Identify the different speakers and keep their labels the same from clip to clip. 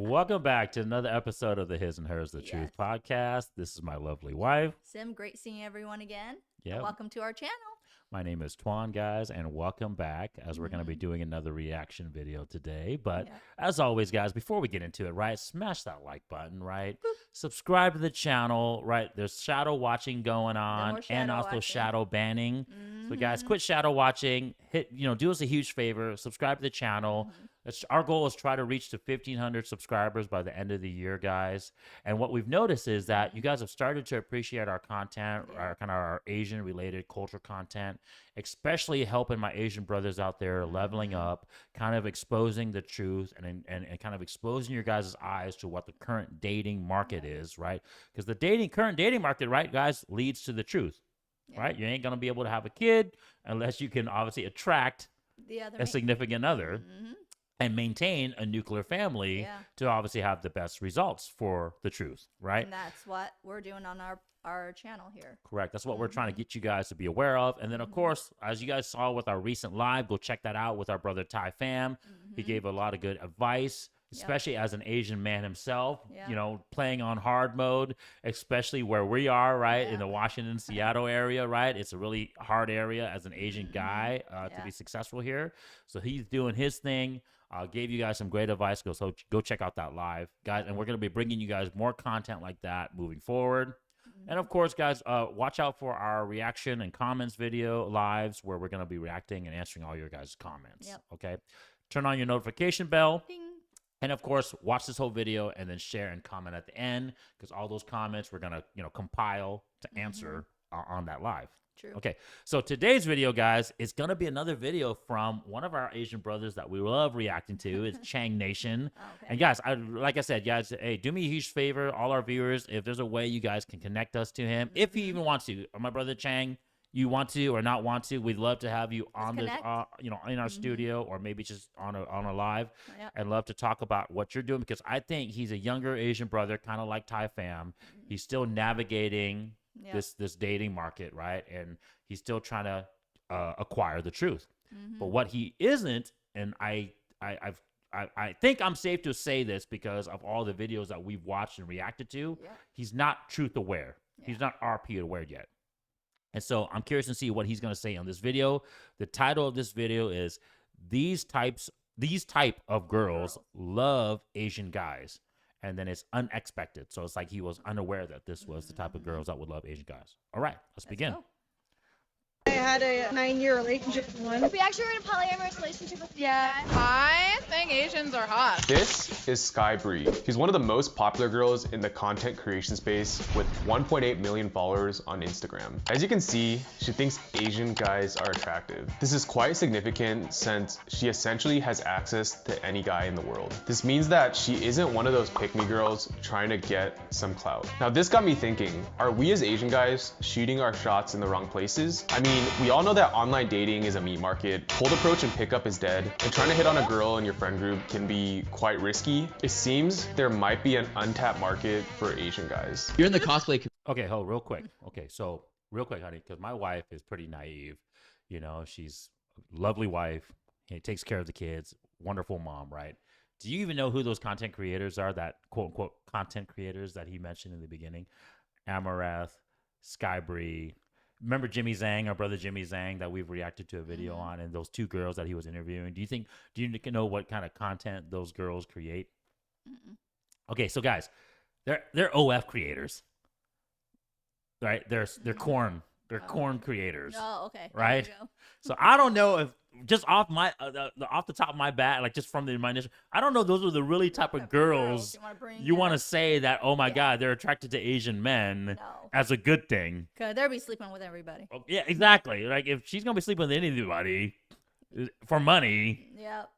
Speaker 1: Welcome back to another episode of the His and Hers, the Truth podcast. This is my lovely wife.
Speaker 2: Sim, great seeing everyone again.
Speaker 1: Yeah.
Speaker 2: Welcome to our channel.
Speaker 1: My name is Tuan, guys, and welcome back as we're going to be doing another reaction video today. But as always, guys, before we get into it, right, smash that like button, right? Boop. Subscribe to the channel, right? There's shadow watching going on and also shadow banning. So, guys, quit shadow watching. Do us a huge favor. Subscribe to the channel. Our goal is try to reach to 1,500 subscribers by the end of the year, guys. And what we've noticed is that you guys have started to appreciate our content, our Asian-related culture content, especially helping my Asian brothers out there leveling up, kind of exposing the truth and kind of exposing your guys' eyes to what the current dating market is, right? Because the current dating market, right, guys, leads to the truth, right? You ain't going to be able to have a kid unless you can obviously attract a significant other. And maintain a nuclear family to obviously have the best results for the truth, right?
Speaker 2: And that's what we're doing on our channel here.
Speaker 1: Correct. That's what we're trying to get you guys to be aware of. And then, of course, as you guys saw with our recent live, go check that out with our brother Ty Pham. He gave a lot of good advice, especially as an Asian man himself, playing on hard mode, especially where we are, right, in the Washington, Seattle area, right? It's a really hard area as an Asian guy to be successful here. So he's doing his thing. Gave you guys some great advice. Go check out that live, guys. And we're going to be bringing you guys more content like that moving forward. And of course, guys, watch out for our reaction and comments video lives where we're going to be reacting and answering all your guys' comments. Okay. Turn on your notification bell.
Speaker 2: Ding.
Speaker 1: And of course, watch this whole video and then share and comment at the end, because all those comments we're going to, compile to answer on that live.
Speaker 2: True.
Speaker 1: Okay, so today's video, guys, is going to be another video from one of our Asian brothers that we love reacting to. It's ChangNation. And guys, like I said, guys, hey, do me a huge favor, all our viewers, if there's a way you guys can connect us to him, if you even want to. My brother Chang, you want to or not want to, we'd love to have you on this, in our studio, or maybe just on a live. I'd love to talk about what you're doing, because I think he's a younger Asian brother, kind of like Ty Pham. He's still navigating this dating market, right? And he's still trying to acquire the truth. But what he isn't, and I think I'm safe to say this because of all the videos that we've watched and reacted to, he's not truth aware. He's not RP aware yet. And so I'm curious to see what he's going to say on this video. The title of this video is These Type of Girls Love Asian Guys. And then it's unexpected. So it's like he was unaware that this was the type of girls that would love Asian guys. All right, let's begin.
Speaker 3: Go. I had a 9-year relationship with one.
Speaker 4: We actually were in a polyamorous relationship with
Speaker 5: I think Asians are hot.
Speaker 6: This is Sky Bree. She's one of the most popular girls in the content creation space with 1.8 million followers on Instagram. As you can see, she thinks Asian guys are attractive. This is quite significant since she essentially has access to any guy in the world. This means that she isn't one of those pick-me girls trying to get some clout. Now this got me thinking, are we as Asian guys shooting our shots in the wrong places? I mean, we all know that online dating is a meat market. Cold approach and pickup is dead, and trying to hit on a girl in your friend group can be quite risky. It seems there might be an untapped market for Asian guys.
Speaker 7: You're in the cosplay.
Speaker 1: Okay, hold real quick. Okay, so real quick, honey, because my wife is pretty naive. She's a lovely wife. Takes care of the kids. Wonderful mom, right? Do you even know who those content creators are, that quote unquote content creators that he mentioned in the beginning? Amaranth, Sky Bree. Remember Jimmy Zhang, our brother Jimmy Zhang, that we've reacted to a video on, and those two girls that he was interviewing? Do you know what kind of content those girls create? Okay, so guys, they're OF creators, right? They're corn creators.
Speaker 2: Oh, okay.
Speaker 1: Right. So I don't know if just off the top of my bat, like just from my initial, I don't know. Those are the really type of girls you want to say that, oh my God, they're attracted to Asian men as a good thing.
Speaker 2: Cause they'll be sleeping with everybody.
Speaker 1: Oh, yeah, exactly. Like if she's gonna be sleeping with anybody for money,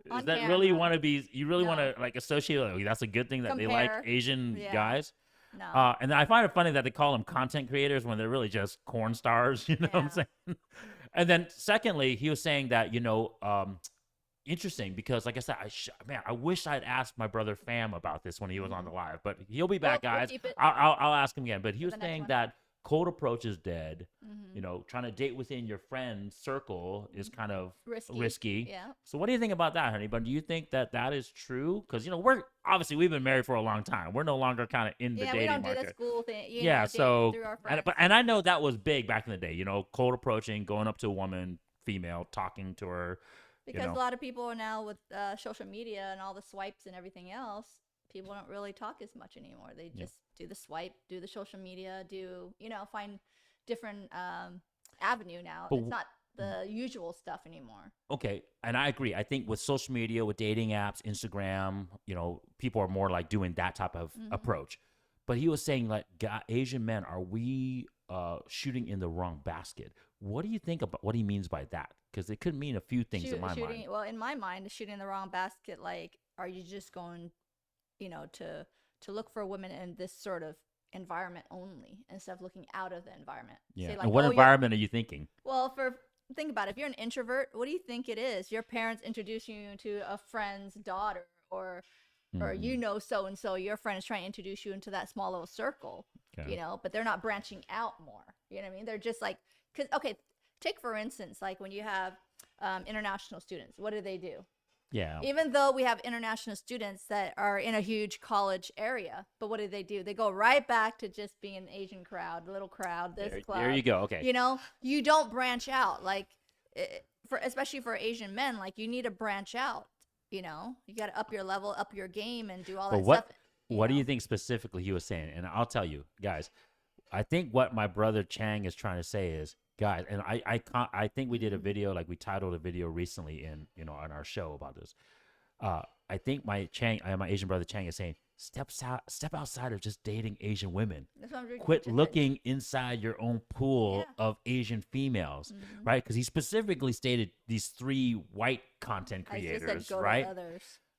Speaker 1: does that really want to be? You really want to like associate? Like, that's a good thing that they like Asian guys.
Speaker 2: No.
Speaker 1: And I find it funny that they call them content creators when they're really just corn stars. You know what I'm saying? And then secondly, he was saying that, interesting, because like I said, I wish I'd asked my brother Pham about this when he was on the live, but he'll be back, guys. I'll ask him again. But he was saying that cold approach is dead. Trying to date within your friend circle is kind of risky.
Speaker 2: Yeah.
Speaker 1: So what do you think about that, honey? But do you think that is true? Because obviously we've been married for a long time. We're no longer kind of in the
Speaker 2: Yeah, we
Speaker 1: dating
Speaker 2: don't do the
Speaker 1: market.
Speaker 2: school thing. You
Speaker 1: Yeah,
Speaker 2: know,
Speaker 1: so
Speaker 2: through our friends.
Speaker 1: and I know that was big back in the day. You know, cold approaching, going up to a woman, female, talking to her.
Speaker 2: Because
Speaker 1: know.
Speaker 2: a lot of people are now with social media and all the swipes and everything else, people don't really talk as much anymore. They just do the swipe, do the social media, find different avenue now.
Speaker 1: But
Speaker 2: it's not the usual stuff anymore.
Speaker 1: Okay, and I agree. I think with social media, with dating apps, Instagram, people are more like doing that type of approach. But he was saying like, Asian men, are we shooting in the wrong basket? What do you think about what he means by that? Because it could mean a few things in my mind.
Speaker 2: Well, in my mind, shooting in the wrong basket. Like, are you just going, to look for women in this sort of environment only instead of looking out of the environment?
Speaker 1: Yeah.
Speaker 2: Say, like,
Speaker 1: and what environment are you thinking?
Speaker 2: Well, think about it. If you're an introvert, what do you think it is? Your parents introduce you to a friend's daughter, or so and so. Your friend is trying to introduce you into that small little circle, but they're not branching out more. You know what I mean? They're just like, take for instance, like when you have international students, what do?
Speaker 1: Yeah.
Speaker 2: Even though we have international students that are in a huge college area, but what do? They go right back to just being an Asian crowd, little crowd, this club.
Speaker 1: There you go. Okay.
Speaker 2: You don't branch out, like especially for Asian men. Like, you need to branch out. You got to up your level, up your game, and do all that stuff.
Speaker 1: What do you think specifically he was saying? And I'll tell you, guys, I think what my brother Chang is trying to say is, guys, and I think we did a video, like we titled a video recently on our show about this. I think my Asian brother Chang is saying, step outside of just dating Asian women. Quit looking inside your own pool of Asian females, right? Because he specifically stated these 3 white content creators, right?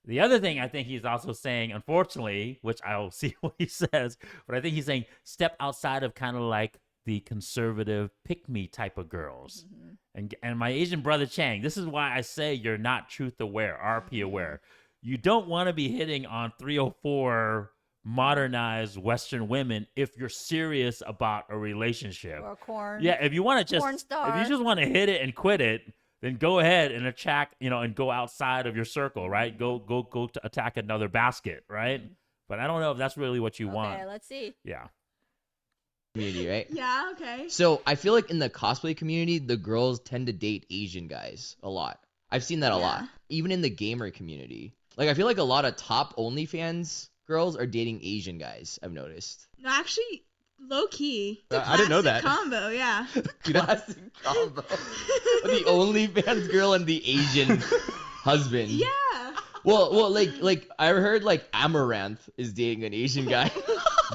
Speaker 1: The other thing I think he's also saying, unfortunately, which I'll see what he says, but I think he's saying step outside of kind of like the conservative pick-me type of girls. And my Asian brother Chang, this is why I say you're not truth aware, RP aware. You don't want to be hitting on 304 modernized Western women if you're serious about a relationship.
Speaker 2: Or corn.
Speaker 1: Yeah, if you want to
Speaker 2: if
Speaker 1: you just want to hit it and quit it, then go ahead and attack, and go outside of your circle, right? Go to attack another basket, right? But I don't know if that's really what you want.
Speaker 2: Okay, let's see.
Speaker 1: Yeah.
Speaker 7: Community, right?
Speaker 3: Yeah, okay.
Speaker 7: So I feel like in the cosplay community, the girls tend to date Asian guys a lot. I've seen that a lot. Even in the gamer community. Like, I feel like a lot of top OnlyFans girls are dating Asian guys, I've noticed.
Speaker 3: No, actually, low key.
Speaker 7: I didn't know that.
Speaker 3: Combo, yeah.
Speaker 7: Classic combo. The OnlyFans girl and the Asian husband.
Speaker 3: Yeah.
Speaker 7: Well, like I heard like Amaranth is dating an Asian guy.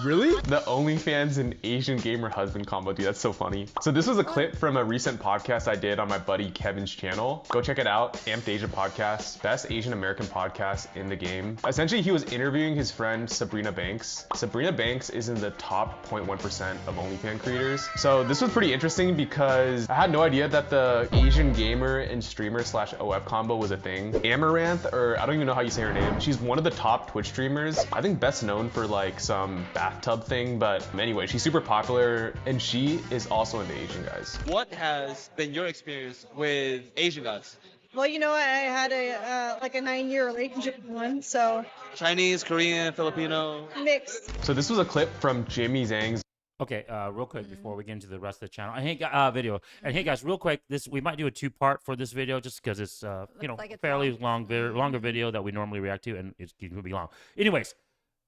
Speaker 6: Really? The OnlyFans and Asian gamer husband combo, dude, that's so funny. So this was a clip from a recent podcast I did on my buddy Kevin's channel. Go check it out, Amped Asia Podcast, best Asian American podcast in the game. Essentially, he was interviewing his friend Sabrina Banks. Sabrina Banks is in the top 0.1% of OnlyFans creators. So this was pretty interesting because I had no idea that the Asian gamer and streamer / OF combo was a thing. Amaranth, or I don't even know how you say her name, she's one of the top Twitch streamers. I think best known for like some bathtub thing, but anyway, she's super popular and she is also into Asian guys.
Speaker 8: What has been your experience with Asian guys?
Speaker 3: Well, I had a 9-year relationship with one, so
Speaker 8: Chinese, Korean, Filipino?
Speaker 3: mixed.
Speaker 6: So this was a clip from Jimmy Zhang's.
Speaker 1: Okay, real quick before we get into the rest of the channel, and video. And hey guys, real quick, we might do a 2-part for this video just because it's
Speaker 2: like it's
Speaker 1: fairly longer video that we normally react to, and it's going to be long. Anyways,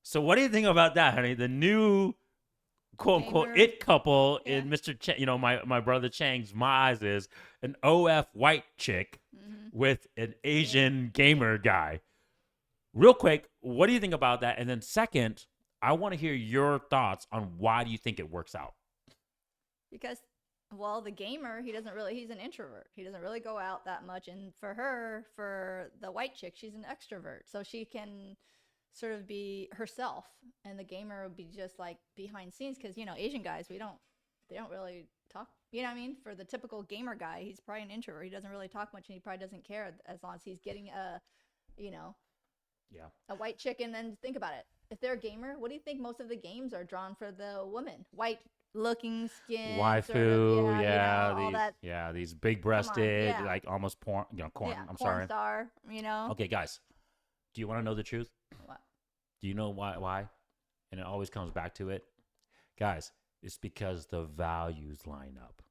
Speaker 1: so what do you think about that, honey? The new quote unquote
Speaker 2: Gamer.
Speaker 1: it couple in Mr. my brother Chang's eyes is an OF white chick with an Asian gamer guy. Real quick, what do you think about that? And then second, I want to hear your thoughts on why do you think it works out?
Speaker 2: Because, well, the gamer, he's an introvert. He doesn't really go out that much. And for the white chick, she's an extrovert. So she can sort of be herself. And the gamer would be just like behind scenes. Because, Asian guys, they don't really talk. You know what I mean? For the typical gamer guy, he's probably an introvert. He doesn't really talk much and he probably doesn't care as long as he's getting a white chick. And then think about it. If they're a gamer, what do you think most of the games are drawn for the woman? White looking skin,
Speaker 1: waifu, these big breasted, like almost porn, corn. I'm
Speaker 2: porn
Speaker 1: sorry.
Speaker 2: Star,
Speaker 1: Okay, guys, do you want to know the truth?
Speaker 2: What?
Speaker 1: Do you know why? And it always comes back to it. Guys, it's because the values line up.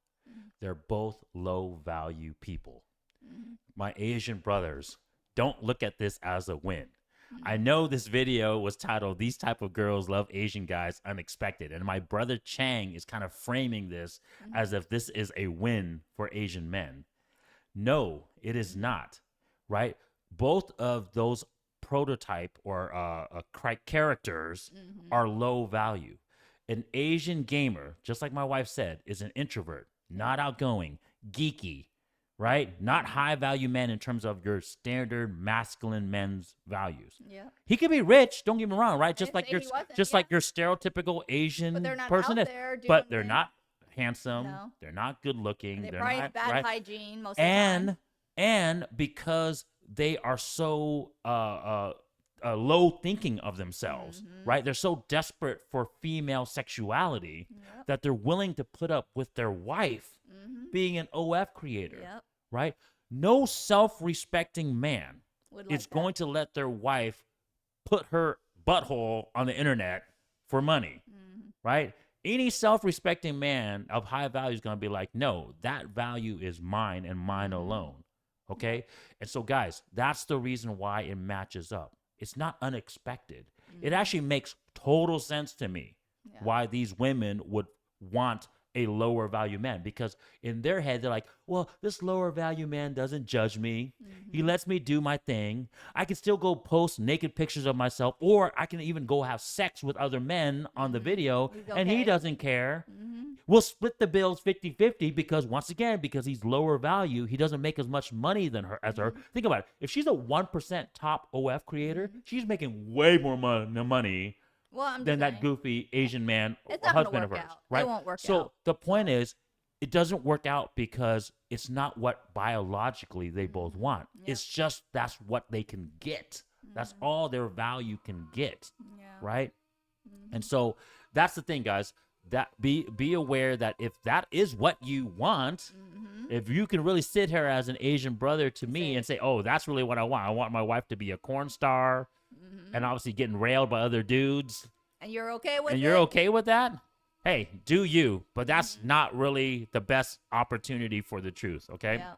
Speaker 1: They're both low value people. My Asian brothers, don't look at this as a win. I know this video was titled "These Type of Girls Love Asian Guys Unexpected," and my brother Chang is kind of framing this as if this is a win for Asian men. No, it is not, right? Both of those prototype or characters are low value. An Asian gamer, just like my wife said, is an introvert, not outgoing, geeky, right? Not high value men in terms of your standard masculine men's values.
Speaker 2: Yeah.
Speaker 1: He could be rich, don't get me wrong, right? Just
Speaker 2: didn't
Speaker 1: like
Speaker 2: say
Speaker 1: your
Speaker 2: he wasn't,
Speaker 1: just like your stereotypical Asian
Speaker 2: But they're not
Speaker 1: person
Speaker 2: out
Speaker 1: is.
Speaker 2: there doing
Speaker 1: But they're
Speaker 2: things.
Speaker 1: not handsome,
Speaker 2: No.
Speaker 1: they're not good looking,
Speaker 2: They
Speaker 1: they're
Speaker 2: probably
Speaker 1: not
Speaker 2: have bad
Speaker 1: right?
Speaker 2: hygiene most of the time.
Speaker 1: And because they are so low thinking of themselves, right? They're so desperate for female sexuality that they're willing to put up with their wife being an OF creator,
Speaker 2: Yep.
Speaker 1: right? No self-respecting man
Speaker 2: Would like
Speaker 1: is
Speaker 2: that.
Speaker 1: going to let their wife put her butthole on the internet for money, right? Any self-respecting man of high value is going to be like, no, that value is mine and mine alone. Okay. And so, guys, that's the reason why it matches up. It's not unexpected. It actually makes total sense to me why these women would want a lower value man, because in their head, they're like, well, this lower value man doesn't judge me. He lets me do my thing. I can still go post naked pictures of myself, or I can even go have sex with other men on the video,
Speaker 2: He's
Speaker 1: and he
Speaker 2: okay.
Speaker 1: doesn't care. We'll split the bills 50-50 because, once again, because he's lower value, he doesn't make as much money than her as her. Think about it. If she's a 1% top OF creator, she's making way more money
Speaker 2: Well, I'm
Speaker 1: than
Speaker 2: just
Speaker 1: that
Speaker 2: saying.
Speaker 1: goofy Asian man
Speaker 2: It's
Speaker 1: or
Speaker 2: not gonna
Speaker 1: husband of
Speaker 2: work
Speaker 1: hers,
Speaker 2: out. It
Speaker 1: right?
Speaker 2: won't work
Speaker 1: so
Speaker 2: out.
Speaker 1: the point is, it doesn't work out because it's not what biologically they both want. It's just that's what they can get. That's all their value can get, right? And so that's the thing, guys. That be aware that if that is what you want, if you can really sit here as an Asian brother to me and say, oh, that's really what I want my wife to be a corn star, and obviously getting railed by other dudes,
Speaker 2: And you're okay with
Speaker 1: and
Speaker 2: it?
Speaker 1: you're okay with that, hey, do you. But that's not really the best opportunity for the truth, okay?
Speaker 2: Yeah.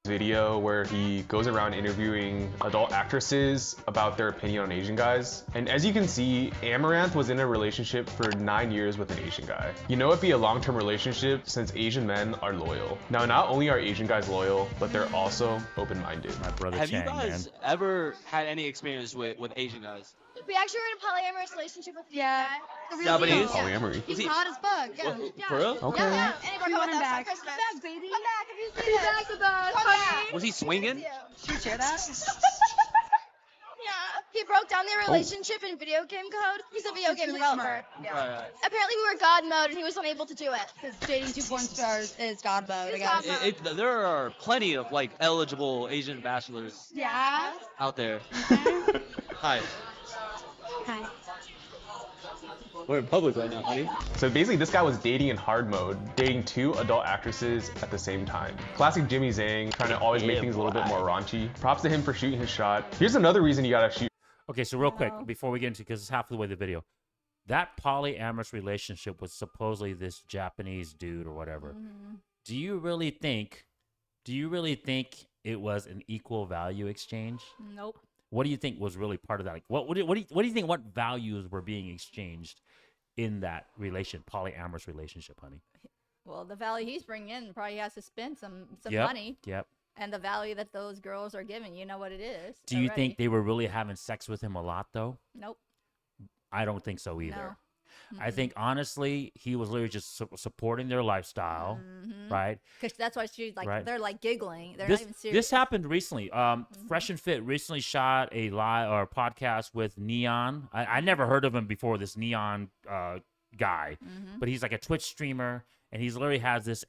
Speaker 6: Video where he goes around interviewing adult actresses about their opinion on Asian guys. And as you can see, Amaranth was in a relationship for 9 years with an Asian guy. You know it'd be a long-term relationship since Asian men are loyal. Now, not only are Asian guys loyal, but they're also open-minded.
Speaker 1: My brother
Speaker 8: Have you
Speaker 1: Chang,
Speaker 8: guys
Speaker 1: man.
Speaker 8: ever had any experience with Asian guys?
Speaker 4: We actually were in a polyamorous relationship with
Speaker 9: Yeah.
Speaker 4: the real
Speaker 8: Japanese?
Speaker 4: deal.
Speaker 6: Polyamory.
Speaker 8: Was
Speaker 9: He's
Speaker 8: he
Speaker 9: hot as fuck. Yeah.
Speaker 8: what, for real?
Speaker 6: Okay.
Speaker 4: Yeah, and he broke
Speaker 9: We
Speaker 4: up
Speaker 9: want
Speaker 4: with
Speaker 9: him
Speaker 4: us
Speaker 9: back.
Speaker 4: on Christmas.
Speaker 9: Come back, baby.
Speaker 4: Come back. Have you seen
Speaker 9: Be
Speaker 4: it?
Speaker 9: back with us,
Speaker 4: Come
Speaker 9: honey.
Speaker 4: back.
Speaker 8: Was he swinging?
Speaker 9: Should we share that?
Speaker 4: Yeah. He broke down their relationship in video game code. He's a video game developer.
Speaker 8: Right, right.
Speaker 4: Apparently we were God mode and he was unable to do it.
Speaker 9: Because dating two porn stars is God mode, I
Speaker 4: It's
Speaker 9: guess.
Speaker 4: God mode.
Speaker 8: There are plenty of like eligible Asian bachelors
Speaker 9: Yeah.
Speaker 8: out there. Hi.
Speaker 9: Hi.
Speaker 8: We're in public right now, honey.
Speaker 6: So basically, this guy was dating in hard mode, dating 2 adult actresses at the same time. Classic Jimmy Zhang, trying to always make things a little bit more raunchy. Props to him for shooting his shot. Here's another reason you gotta shoot.
Speaker 1: Okay, so real quick,
Speaker 2: Wow.
Speaker 1: before we get into, because it's half of the way of the video, that polyamorous relationship with supposedly this Japanese dude or whatever. Do you really think it was an equal value exchange?
Speaker 2: Nope.
Speaker 1: What do you think was really part of that? Like, what do you think? What values were being exchanged in that polyamorous relationship, honey?
Speaker 2: Well, the value he's bringing in probably has to spend some
Speaker 1: Yep,
Speaker 2: money,
Speaker 1: Yep.
Speaker 2: and the value that those girls are giving, you know what it is.
Speaker 1: Do you
Speaker 2: already.
Speaker 1: think they were really having sex with him a lot, though?
Speaker 2: Nope.
Speaker 1: I don't think so either.
Speaker 2: No.
Speaker 1: I think honestly, he was literally just supporting their lifestyle, right?
Speaker 2: Because that's why she's like,
Speaker 1: Right.
Speaker 2: they're like giggling. They're
Speaker 1: This
Speaker 2: not even serious.
Speaker 1: this happened recently. Fresh and Fit recently shot a live or podcast with Neon. I never heard of him before. This Neon guy, but he's like a Twitch streamer, and he's literally has this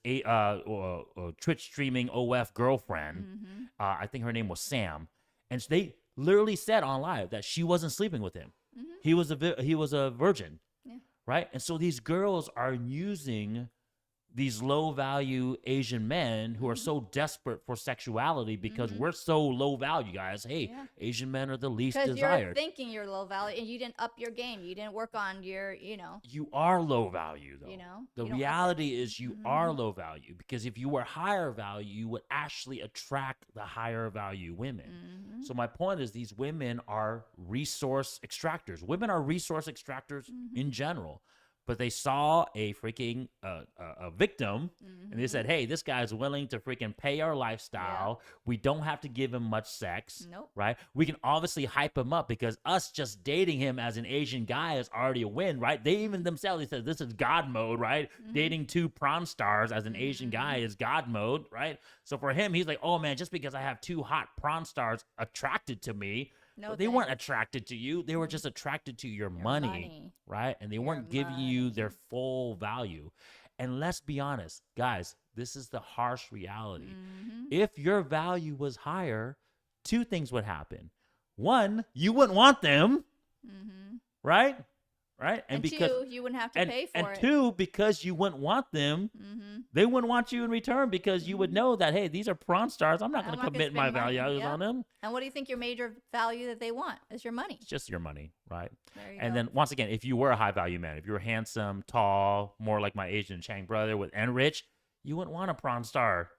Speaker 1: Twitch streaming OF girlfriend. I think her name was Sam, and they literally said on live that she wasn't sleeping with him. He was a virgin,
Speaker 2: Yeah.
Speaker 1: right? And so these girls are using these low value Asian men who are so desperate for sexuality because we're so low value, guys. Hey, Asian men are the least
Speaker 2: Because you're
Speaker 1: desired.
Speaker 2: thinking you're low value and you didn't up your game. You didn't work on your,
Speaker 1: You are low value, though.
Speaker 2: You know?
Speaker 1: The
Speaker 2: You don't
Speaker 1: reality is you are low value, because if you were higher value, you would actually attract the higher value women. So my point is, these women are resource extractors. Women are resource extractors in general. But they saw a freaking a victim, and they said, hey, this guy's willing to freaking pay our lifestyle. We don't have to give him much sex, right? We can obviously hype him up, because us just dating him as an Asian guy is already a win, right? They even themselves, they said, this is God mode, right? Dating 2 prawn stars as an Asian guy is God mode, right? So for him, he's like, oh, man, just because I have 2 hot prawn stars attracted to me, but they weren't attracted to you. They were just attracted to your money, right? And they weren't giving you their full value. And let's be honest, guys, this is the harsh reality. If your value was higher, 2 things would happen. 1, you wouldn't want them, right? Right?
Speaker 2: And
Speaker 1: because
Speaker 2: 2, you wouldn't have to pay for it.
Speaker 1: And 2, because you wouldn't want them, they wouldn't want you in return, because you would know that, hey, these are prawn stars. I'm not going to commit my values on them.
Speaker 2: And what do you think your major value that they want is? Your money.
Speaker 1: It's just your money, right?
Speaker 2: There you
Speaker 1: and
Speaker 2: go.
Speaker 1: then once again, if you were a high value man, if you were handsome, tall, more like my Asian Chang brother and rich, you wouldn't want a prawn star.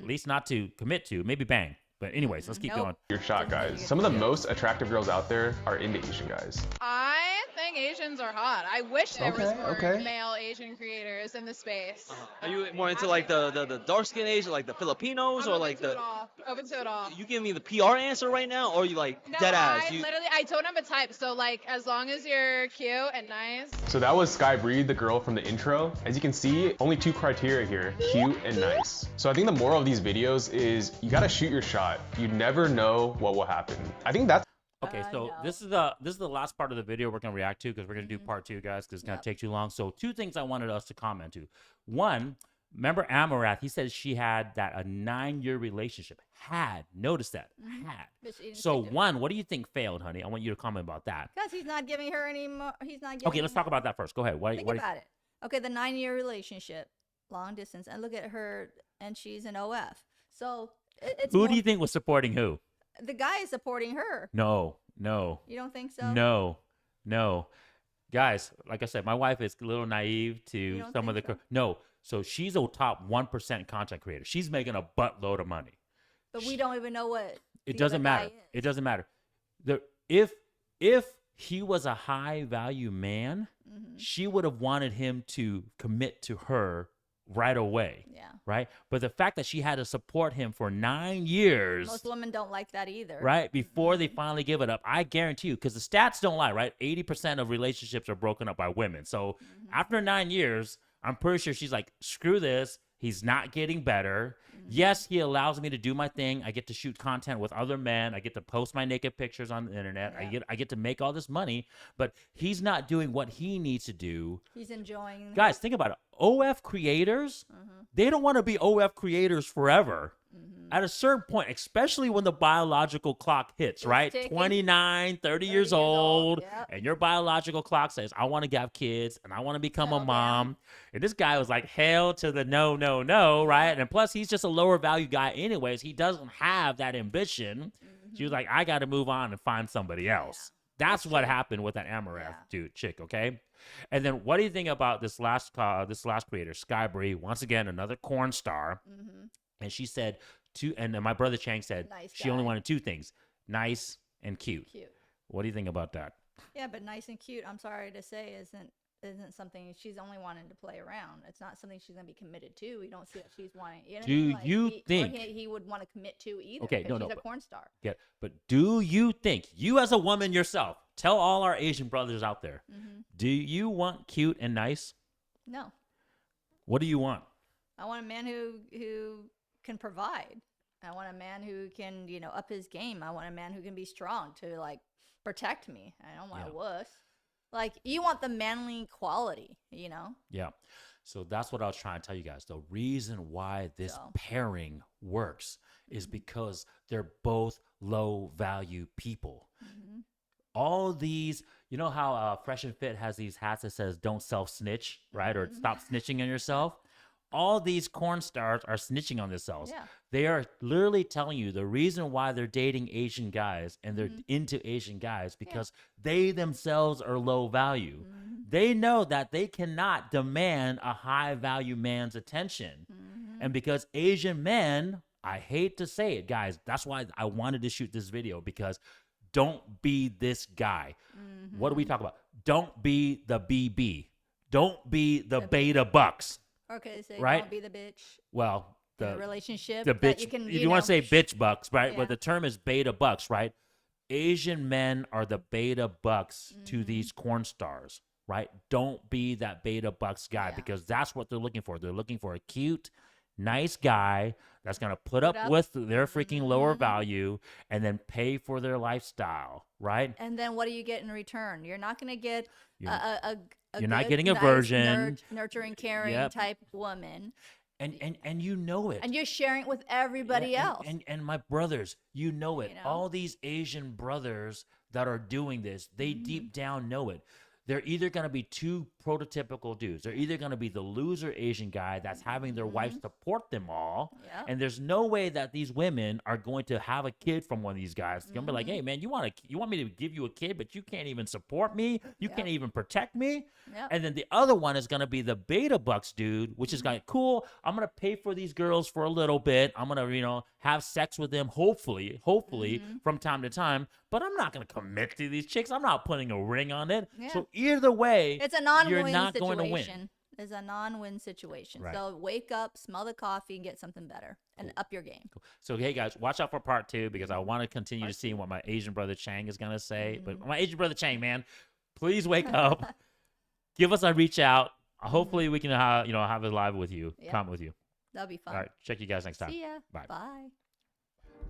Speaker 1: At least not to commit to. Maybe bang. But anyways, let's keep going.
Speaker 6: Your shot, guys. Some of the most attractive girls out there are into Asian guys.
Speaker 5: I think Asians are hot. I wish there was more male Asian creators in the space.
Speaker 8: Are you more into like the dark skin Asian, like the Filipinos, or like the?
Speaker 5: Open to it all.
Speaker 8: You give me the PR answer right now, or you like
Speaker 5: No,
Speaker 8: dead ass?
Speaker 5: I told him a type. So like, as long as you're cute and nice.
Speaker 6: So that was Sky Breed, the girl from the intro. As you can see, only 2 criteria here: cute and nice. So I think the moral of these videos is you gotta shoot your shot. You never know what will happen. I think that's
Speaker 1: Okay, so this is the last part of the video we're gonna react to, because we're gonna do part 2, guys, because it's gonna take too long. So 2 things I wanted us to comment to. 1, remember Amarath? He said she had that a 9-year relationship. Notice that. So 1, what do you think failed, honey? I want you to comment about that.
Speaker 2: Because he's not giving her any more. He's not giving.
Speaker 1: Okay, let's talk about that first. Go ahead.
Speaker 2: Think about it. Okay, the 9-year relationship, long distance, and look at her, and she's an OF. So it's
Speaker 1: who do you think was supporting who?
Speaker 2: The guy is supporting her.
Speaker 1: No.
Speaker 2: You don't think so?
Speaker 1: No. Guys, like I said, my wife is a little naive to some of the...
Speaker 2: so?
Speaker 1: No. So she's a top 1% content creator. She's making a buttload of money.
Speaker 2: But we don't even know what
Speaker 1: It doesn't matter. It doesn't matter. If he was a high value man, she would have wanted him to commit to her right away.
Speaker 2: Yeah.
Speaker 1: Right? But the fact that she had to support him for 9 years.
Speaker 2: Most women don't like that either.
Speaker 1: Right? Before they finally give it up. I guarantee you, because the stats don't lie, right? 80% of relationships are broken up by women. So after 9 years, I'm pretty sure she's like, screw this. He's not getting better. Yes, he allows me to do my thing. I get to shoot content with other men. I get to post my naked pictures on the internet. I get to make all this money, but he's not doing what he needs to do.
Speaker 2: He's enjoying.
Speaker 1: Guys, think about it. OF creators, they don't want to be OF creators forever. At a certain point, especially when the biological clock hits, right?
Speaker 2: ticking.
Speaker 1: 29, 30 years old,
Speaker 2: Yep.
Speaker 1: and your biological clock says, I want to have kids, and I want to become a mom. And this guy was like, hell to the no, right? And plus, he's just a lower value guy anyways. He doesn't have that ambition. She was like, I got to move on and find somebody else. That's what happened with that Amarath chick, okay? And then what do you think about this last creator, Sky Bree? Once again, another corn star. And she said, and then my brother Chang said she only wanted 2 things, nice and cute. What do you think about that?
Speaker 2: Yeah, but nice and cute, I'm sorry to say, isn't something she's only wanting to play around. It's not something she's going to be committed to. We don't see that she's wanting. You know what I mean? Like,
Speaker 1: you think
Speaker 2: he would want to commit to either?
Speaker 1: Okay, no,
Speaker 2: she's a
Speaker 1: but-
Speaker 2: corn star.
Speaker 1: Yeah, but do you think, you as a woman yourself, tell all our Asian brothers out there, do you want cute and nice?
Speaker 2: No,
Speaker 1: What do you want?
Speaker 2: I want a man who can provide. I want a man who can, up his game. I want a man who can be strong to like protect me. I don't want a wuss. Like, you want the manly quality,
Speaker 1: Yeah. So that's what I was trying to tell you guys. The reason why this pairing works is because they're both low value people. All these, you know how Fresh and Fit has these hats that says don't self snitch, right? Or stop snitching on yourself. all these corn stars are snitching on themselves.
Speaker 2: Yeah.
Speaker 1: They are literally telling you the reason why they're dating Asian guys and they're
Speaker 2: Mm-hmm.
Speaker 1: into Asian guys because they themselves are low value.
Speaker 2: Mm-hmm.
Speaker 1: They know that they cannot demand a high value man's attention.
Speaker 2: Mm-hmm.
Speaker 1: And because Asian men, I hate to say it, guys, that's why I wanted to shoot this video, because don't be this guy.
Speaker 2: Mm-hmm.
Speaker 1: What do we talk about? Don't be the BB. Don't be the beta bucks.
Speaker 2: Okay, so
Speaker 1: right?
Speaker 2: don't be the bitch
Speaker 1: Well,
Speaker 2: in a
Speaker 1: the
Speaker 2: relationship.
Speaker 1: the
Speaker 2: that
Speaker 1: bitch.
Speaker 2: you can,
Speaker 1: If you want to say bitch bucks, right?
Speaker 2: Yeah.
Speaker 1: But the term is beta bucks, right? Asian men are the beta bucks
Speaker 2: Mm-hmm.
Speaker 1: to these corn stars, right? Don't be that beta bucks guy, because that's what they're looking for. They're looking for a cute, nice guy that's going to put up with their freaking lower value and then pay for their lifestyle, right?
Speaker 2: And then what do you get in return? You're not going to get a
Speaker 1: you're not
Speaker 2: good,
Speaker 1: getting a
Speaker 2: nice,
Speaker 1: virgin.
Speaker 2: nurturing, caring
Speaker 1: Yep.
Speaker 2: type woman.
Speaker 1: And you know it.
Speaker 2: And you're sharing it with everybody
Speaker 1: Yeah,
Speaker 2: else.
Speaker 1: And my brothers, you know it.
Speaker 2: You know?
Speaker 1: All these Asian brothers that are doing this, they
Speaker 2: Mm-hmm.
Speaker 1: deep down know it. They're either going to be two prototypical dudes. They're either going to be the loser Asian guy that's having their wife support them all.
Speaker 2: Yep.
Speaker 1: And there's no way that these women are going to have a kid from one of these guys. They're going to be like, hey, man, you want me to give you a kid, but you can't even support me? You can't even protect me?
Speaker 2: Yep.
Speaker 1: And then the other one is going to be the beta bucks dude, which is like, cool, I'm going to pay for these girls for a little bit. I'm going to, have sex with them, hopefully, from time to time. But I'm not going to commit to these chicks. I'm not putting a ring on it.
Speaker 2: Yeah.
Speaker 1: So either way,
Speaker 2: It's a non-win
Speaker 1: you're not
Speaker 2: situation.
Speaker 1: going to win.
Speaker 2: It's a non-win situation.
Speaker 1: Right.
Speaker 2: So wake up, smell the coffee, and get something better, and up your game.
Speaker 1: So, hey, guys, watch out for part 2 because I want to continue to see what my Asian brother Chang is going to say. But my Asian brother Chang, man, please wake up. Give us a reach out. Hopefully, we can have a live with you,
Speaker 2: Yeah.
Speaker 1: comment with you.
Speaker 2: That'll be fun.
Speaker 1: All right, check you guys next time.
Speaker 2: See ya.
Speaker 1: Bye.
Speaker 2: Bye.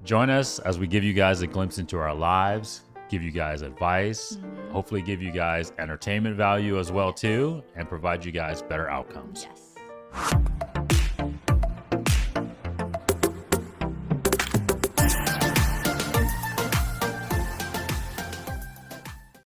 Speaker 1: Join us as we give you guys a glimpse into our lives, give you guys advice, hopefully give you guys entertainment value as well too, and provide you guys better outcomes.
Speaker 2: Yes.